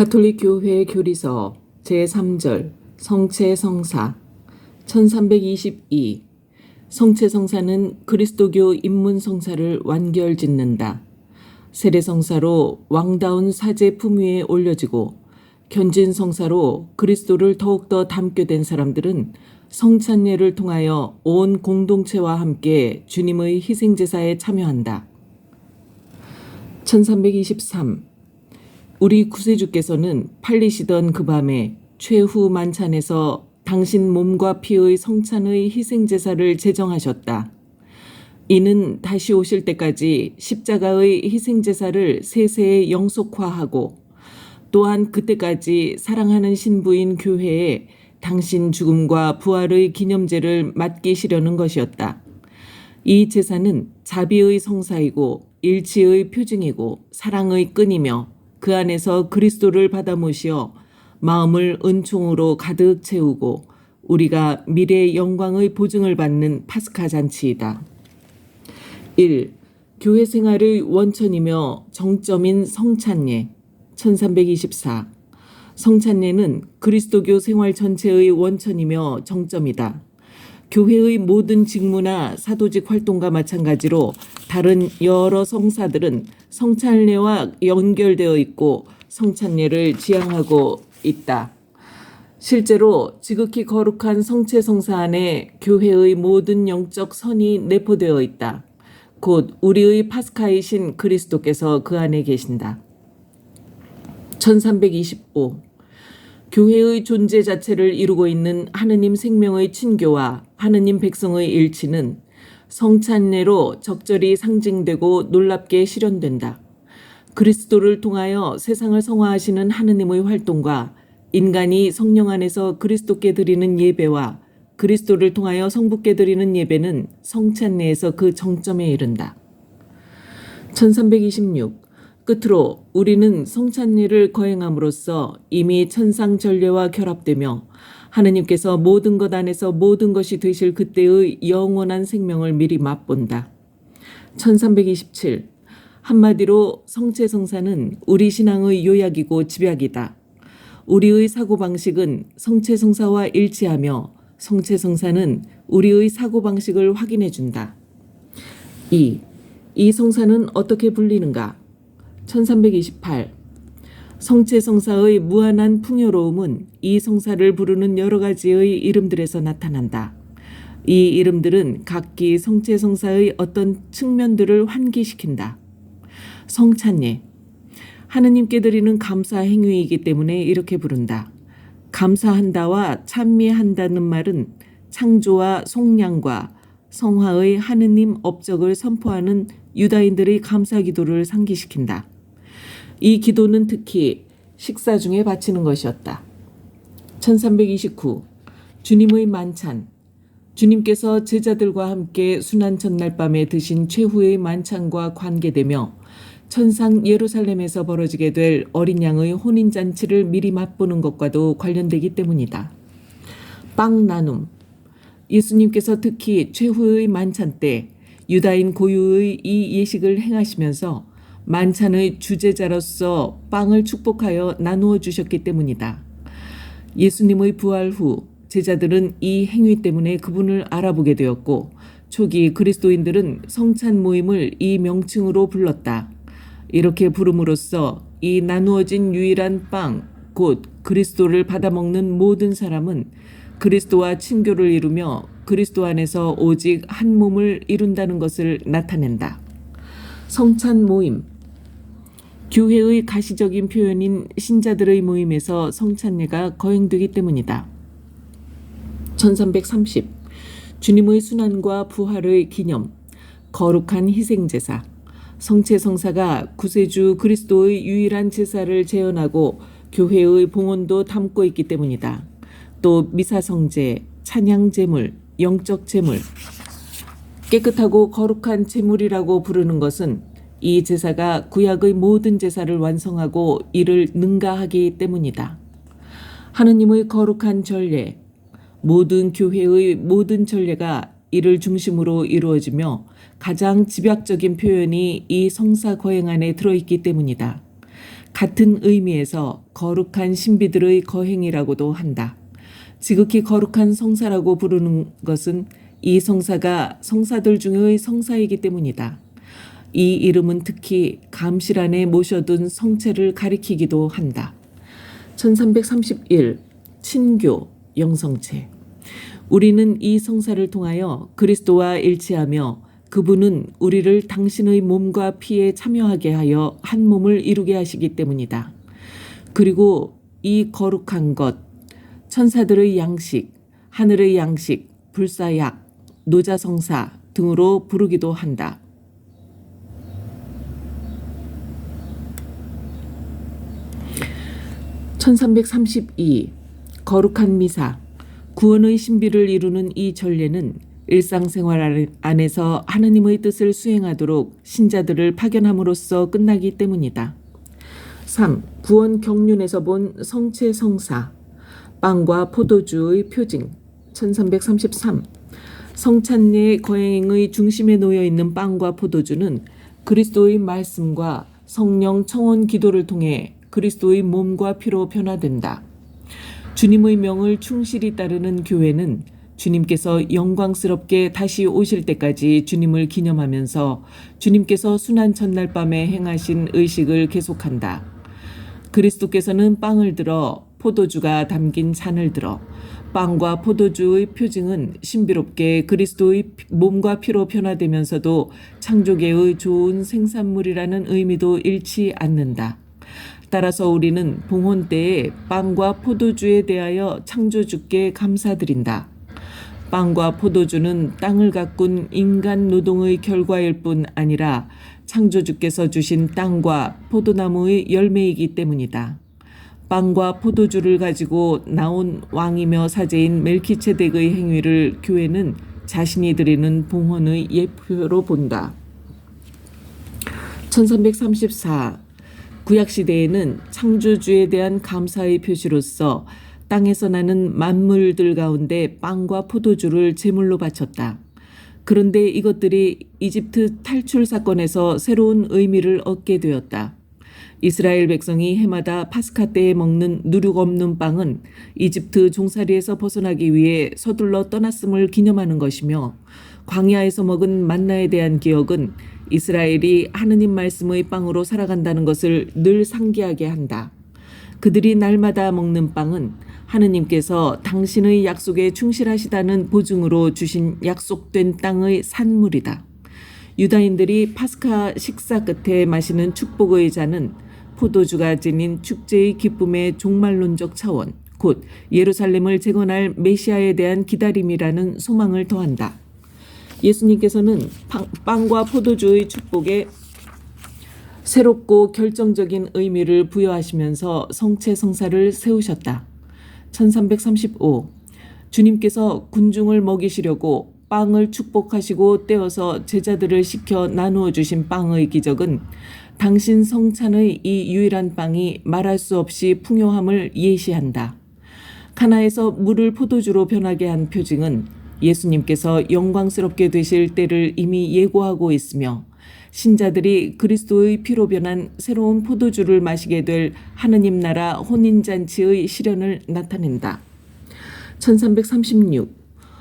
가톨릭 교회 교리서 제3절 성체성사 1322 성체성사는 그리스도교 입문성사를 완결짓는다. 세례성사로 왕다운 사제 품 위에 올려지고 견진성사로 그리스도를 더욱더 닮게 된 사람들은 성찬례를 통하여 온 공동체와 함께 주님의 희생제사에 참여한다. 1323 우리 구세주께서는 팔리시던 그 밤에 최후 만찬에서 당신 몸과 피의 성찬의 희생제사를 제정하셨다. 이는 다시 오실 때까지 십자가의 희생제사를 세세에 영속화하고 또한 그때까지 사랑하는 신부인 교회에 당신 죽음과 부활의 기념제를 맡기시려는 것이었다. 이 제사는 자비의 성사이고 일치의 표징이고 사랑의 끈이며 그 안에서 그리스도를 받아 모시어 마음을 은총으로 가득 채우고 우리가 미래의 영광의 보증을 받는 파스카 잔치이다. 1. 교회 생활의 원천이며 정점인 성찬례 1324 성찬례는 그리스도교 생활 전체의 원천이며 정점이다. 교회의 모든 직무나 사도직 활동과 마찬가지로 다른 여러 성사들은 성찬례와 연결되어 있고 성찬례를 지향하고 있다. 실제로 지극히 거룩한 성체성사 안에 교회의 모든 영적 선이 내포되어 있다. 곧 우리의 파스카이신 그리스도께서 그 안에 계신다. 1325 교회의 존재 자체를 이루고 있는 하느님 생명의 친교와 하느님 백성의 일치는 성찬례로 적절히 상징되고 놀랍게 실현된다. 그리스도를 통하여 세상을 성화하시는 하느님의 활동과 인간이 성령 안에서 그리스도께 드리는 예배와 그리스도를 통하여 성부께 드리는 예배는 성찬례에서 그 정점에 이른다. 1326 끝으로 우리는 성찬례를 거행함으로써 이미 천상 전례와 결합되며 하느님께서 모든 것 안에서 모든 것이 되실 그때의 영원한 생명을 미리 맛본다. 1327 한마디로 성체성사는 우리 신앙의 요약이고 집약이다. 우리의 사고방식은 성체성사와 일치하며 성체성사는 우리의 사고방식을 확인해준다. 2. 이 성사는 어떻게 불리는가? 1328 성체성사의 무한한 풍요로움은 이 성사를 부르는 여러 가지의 이름들에서 나타난다. 이 이름들은 각기 성체성사의 어떤 측면들을 환기시킨다. 성찬례 하느님께 드리는 감사 행위이기 때문에 이렇게 부른다. 감사한다와 찬미한다는 말은 창조와 속량과 성화의 하느님 업적을 선포하는 유다인들의 감사 기도를 상기시킨다. 이 기도는 특히 식사 중에 바치는 것이었다. 1329 주님의 만찬 주님께서 제자들과 함께 순환 첫날 밤에 드신 최후의 만찬과 관계되며 천상 예루살렘에서 벌어지게 될 어린 양의 혼인잔치를 미리 맛보는 것과도 관련되기 때문이다. 빵 나눔 예수님께서 특히 최후의 만찬 때 유다인 고유의 이 예식을 행하시면서 만찬의 주제자로서 빵을 축복하여 나누어 주셨기 때문이다. 예수님의 부활 후 제자들은 이 행위 때문에 그분을 알아보게 되었고 초기 그리스도인들은 성찬 모임을 이 명칭으로 불렀다. 이렇게 부름으로써 이 나누어진 유일한 빵, 곧 그리스도를 받아먹는 모든 사람은 그리스도와 친교를 이루며 그리스도 안에서 오직 한 몸을 이룬다는 것을 나타낸다. 성찬 모임 교회의 가시적인 표현인 신자들의 모임에서 성찬례가 거행되기 때문이다. 1330 주님의 순환과 부활의 기념 거룩한 희생제사 성체성사가 구세주 그리스도의 유일한 제사를 재현하고 교회의 봉헌도 담고 있기 때문이다. 또 미사성제, 찬양제물, 영적제물 깨끗하고 거룩한 제물이라고 부르는 것은 이 제사가 구약의 모든 제사를 완성하고 이를 능가하기 때문이다. 하느님의 거룩한 전례 모든 교회의 모든 전례가 이를 중심으로 이루어지며 가장 집약적인 표현이 이 성사 거행 안에 들어있기 때문이다. 같은 의미에서 거룩한 신비들의 거행이라고도 한다. 지극히 거룩한 성사라고 부르는 것은 이 성사가 성사들 중의 성사이기 때문이다. 이 이름은 특히 감실 안에 모셔둔 성체를 가리키기도 한다. 1331 친교 영성체. 우리는 이 성사를 통하여 그리스도와 일치하며 그분은 우리를 당신의 몸과 피에 참여하게 하여 한 몸을 이루게 하시기 때문이다. 그리고 이 거룩한 것, 천사들의 양식, 하늘의 양식, 불사약, 노자성사 등으로 부르기도 한다. (1332) 거룩한 미사. 구원의 신비를 이루는 이 전례는 일상생활 안에서 하느님의 뜻을 수행하도록 신자들을 파견함으로써 끝나기 때문이다. 3. 구원 경륜에서 본 성체 성사. 빵과 포도주의 표징. 1333 성찬례 거행의 중심에 놓여 있는 빵과 포도주는 그리스도의 말씀과 성령 청원 기도를 통해 그리스도의 몸과 피로 변화된다. 주님의 명을 충실히 따르는 교회는 주님께서 영광스럽게 다시 오실 때까지 주님을 기념하면서 주님께서 순환 첫날 밤에 행하신 의식을 계속한다. 그리스도께서는 빵을 들어 포도주가 담긴 잔을 들어 빵과 포도주의 표징은 신비롭게 그리스도의 몸과 피로 변화되면서도 창조계의 좋은 생산물이라는 의미도 잃지 않는다. 따라서 우리는 봉헌 때에 빵과 포도주에 대하여 창조주께 감사드린다. 빵과 포도주는 땅을 가꾼 인간 노동의 결과일 뿐 아니라 창조주께서 주신 땅과 포도나무의 열매이기 때문이다. 빵과 포도주를 가지고 나온 왕이며 사제인 멜키체덱의 행위를 교회는 자신이 드리는 봉헌의 예표로 본다. 1334 구약시대에는 창조주에 대한 감사의 표시로서 땅에서 나는 만물들 가운데 빵과 포도주를 제물로 바쳤다. 그런데 이것들이 이집트 탈출 사건에서 새로운 의미를 얻게 되었다. 이스라엘 백성이 해마다 파스카 때에 먹는 누룩 없는 빵은 이집트 종살이에서 벗어나기 위해 서둘러 떠났음을 기념하는 것이며, 광야에서 먹은 만나에 대한 기억은 이스라엘이 하느님 말씀의 빵으로 살아간다는 것을 늘 상기하게 한다. 그들이 날마다 먹는 빵은 하느님께서 당신의 약속에 충실하시다는 보증으로 주신 약속된 땅의 산물이다. 유다인들이 파스카 식사 끝에 마시는 축복의 잔은 포도주가 지닌 축제의 기쁨의 종말론적 차원, 곧 예루살렘을 재건할 메시아에 대한 기다림이라는 소망을 더한다. 예수님께서는 빵과 포도주의 축복에 새롭고 결정적인 의미를 부여하시면서 성체 성사를 세우셨다. 1335 주님께서 군중을 먹이시려고 빵을 축복하시고 떼어서 제자들을 시켜 나누어 주신 빵의 기적은 당신 성찬의 이 유일한 빵이 말할 수 없이 풍요함을 예시한다. 가나에서 물을 포도주로 변하게 한 표징은 예수님께서 영광스럽게 되실 때를 이미 예고하고 있으며, 신자들이 그리스도의 피로 변한 새로운 포도주를 마시게 될 하느님 나라 혼인잔치의 실현을 나타낸다. 1336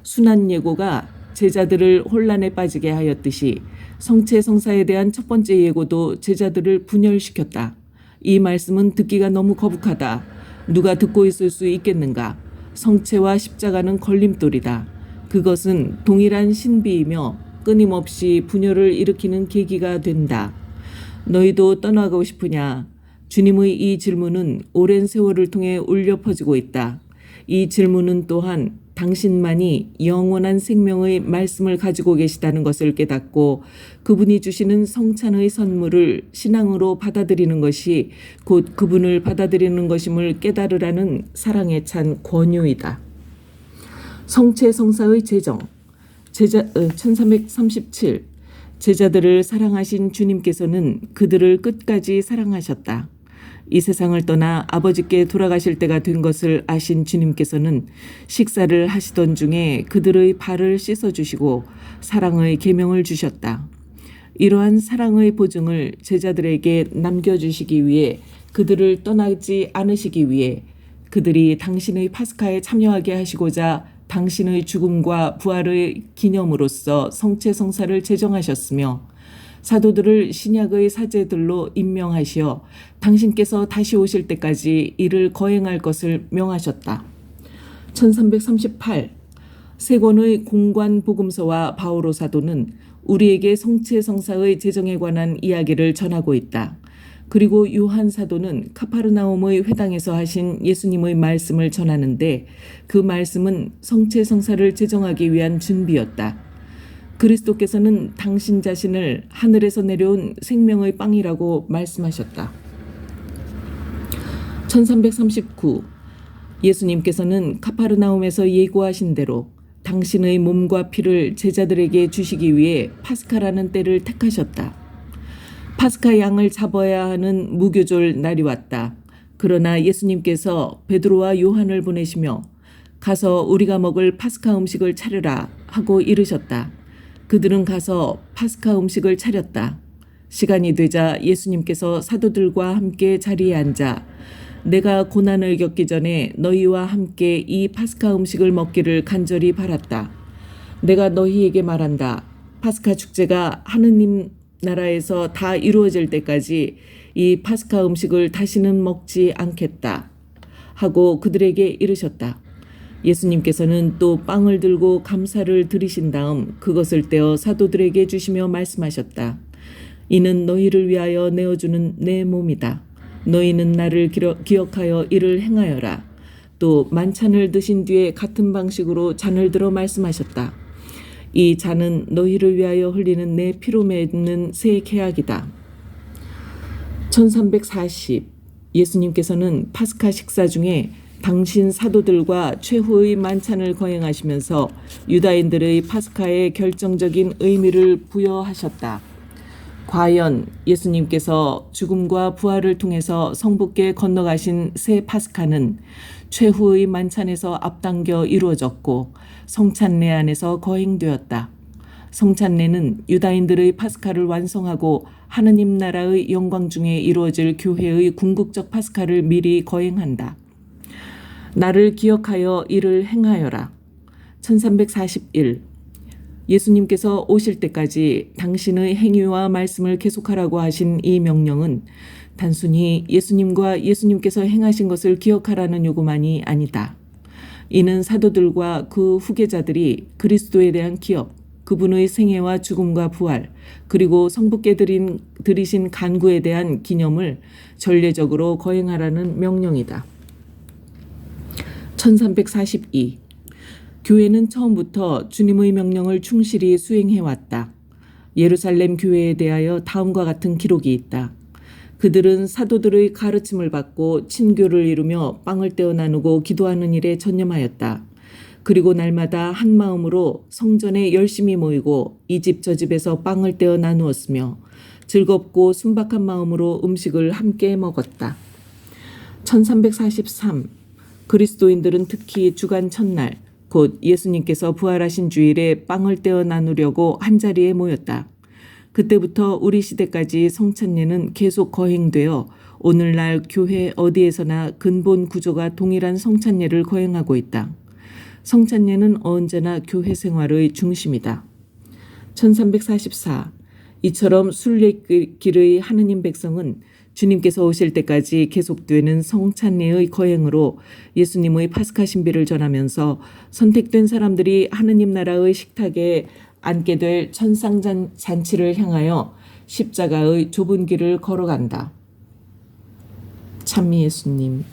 순환 예고가 제자들을 혼란에 빠지게 하였듯이 성체 성사에 대한 첫 번째 예고도 제자들을 분열시켰다. 이 말씀은 듣기가 너무 거북하다. 누가 듣고 있을 수 있겠는가? 성체와 십자가는 걸림돌이다. 그것은 동일한 신비이며 끊임없이 분열을 일으키는 계기가 된다. 너희도 떠나가고 싶으냐? 주님의 이 질문은 오랜 세월을 통해 울려 퍼지고 있다. 이 질문은 또한 당신만이 영원한 생명의 말씀을 가지고 계시다는 것을 깨닫고 그분이 주시는 성찬의 선물을 신앙으로 받아들이는 것이 곧 그분을 받아들이는 것임을 깨달으라는 사랑에 찬 권유이다. 성체 성사의 제정. 1337 제자들을 사랑하신 주님께서는 그들을 끝까지 사랑하셨다. 이 세상을 떠나 아버지께 돌아가실 때가 된 것을 아신 주님께서는 식사를 하시던 중에 그들의 발을 씻어주시고 사랑의 계명을 주셨다. 이러한 사랑의 보증을 제자들에게 남겨주시기 위해 그들을 떠나지 않으시기 위해 그들이 당신의 파스카에 참여하게 하시고자 당신의 죽음과 부활의 기념으로써 성체성사를 제정하셨으며 사도들을 신약의 사제들로 임명하시어 당신께서 다시 오실 때까지 이를 거행할 것을 명하셨다. 1338 세 권의 공관 복음서와 바오로 사도는 우리에게 성체성사의 제정에 관한 이야기를 전하고 있다. 그리고 요한 사도는 카파르나움의 회당에서 하신 예수님의 말씀을 전하는데 그 말씀은 성체성사를 제정하기 위한 준비였다. 그리스도께서는 당신 자신을 하늘에서 내려온 생명의 빵이라고 말씀하셨다. 1339 예수님께서는 카파르나움에서 예고하신 대로 당신의 몸과 피를 제자들에게 주시기 위해 파스카라는 때를 택하셨다. 파스카 양을 잡아야 하는 무교절 날이 왔다. 그러나 예수님께서 베드로와 요한을 보내시며 가서 우리가 먹을 파스카 음식을 차려라 하고 이르셨다. 그들은 가서 파스카 음식을 차렸다. 시간이 되자 예수님께서 사도들과 함께 자리에 앉아 내가 고난을 겪기 전에 너희와 함께 이 파스카 음식을 먹기를 간절히 바랐다. 내가 너희에게 말한다. 파스카 축제가 하느님 나라에서 다 이루어질 때까지 이 파스카 음식을 다시는 먹지 않겠다 하고 그들에게 이르셨다. 예수님께서는 또 빵을 들고 감사를 드리신 다음 그것을 떼어 사도들에게 주시며 말씀하셨다. 이는 너희를 위하여 내어주는 내 몸이다. 너희는 나를 기억하여 이를 행하여라. 또 만찬을 드신 뒤에 같은 방식으로 잔을 들어 말씀하셨다. 이 잔은 너희를 위하여 흘리는 내 피로 맺는 새 계약이다. 1340 예수님께서는 파스카 식사 중에 당신 사도들과 최후의 만찬을 거행하시면서 유다인들의 파스카에 결정적인 의미를 부여하셨다. 과연 예수님께서 죽음과 부활을 통해서 성부께 건너가신 새 파스카는 최후의 만찬에서 앞당겨 이루어졌고 성찬례 안에서 거행되었다. 성찬례는 유다인들의 파스카를 완성하고 하느님 나라의 영광 중에 이루어질 교회의 궁극적 파스카를 미리 거행한다. 나를 기억하여 이를 행하여라. 1341 예수님께서 오실 때까지 당신의 행위와 말씀을 계속하라고 하신 이 명령은 단순히 예수님과 예수님께서 행하신 것을 기억하라는 요구만이 아니다. 이는 사도들과 그 후계자들이 그리스도에 대한 기억, 그분의 생애와 죽음과 부활, 그리고 성부께 드리신 간구에 대한 기념을 전례적으로 거행하라는 명령이다. 1342 교회는 처음부터 주님의 명령을 충실히 수행해왔다. 예루살렘 교회에 대하여 다음과 같은 기록이 있다. 그들은 사도들의 가르침을 받고 친교를 이루며 빵을 떼어 나누고 기도하는 일에 전념하였다. 그리고 날마다 한 마음으로 성전에 열심히 모이고 이 집 저 집에서 빵을 떼어 나누었으며 즐겁고 순박한 마음으로 음식을 함께 먹었다. 1343 그리스도인들은 특히 주간 첫날 곧 예수님께서 부활하신 주일에 빵을 떼어 나누려고 한자리에 모였다. 그때부터 우리 시대까지 성찬례는 계속 거행되어 오늘날 교회 어디에서나 근본 구조가 동일한 성찬례를 거행하고 있다. 성찬례는 언제나 교회 생활의 중심이다. 1344 이처럼 순례길의 하느님 백성은 주님께서 오실 때까지 계속되는 성찬례의 거행으로 예수님의 파스카 신비를 전하면서 선택된 사람들이 하느님 나라의 식탁에 앉게 될 천상잔치를 향하여 십자가의 좁은 길을 걸어간다. 참 예수님.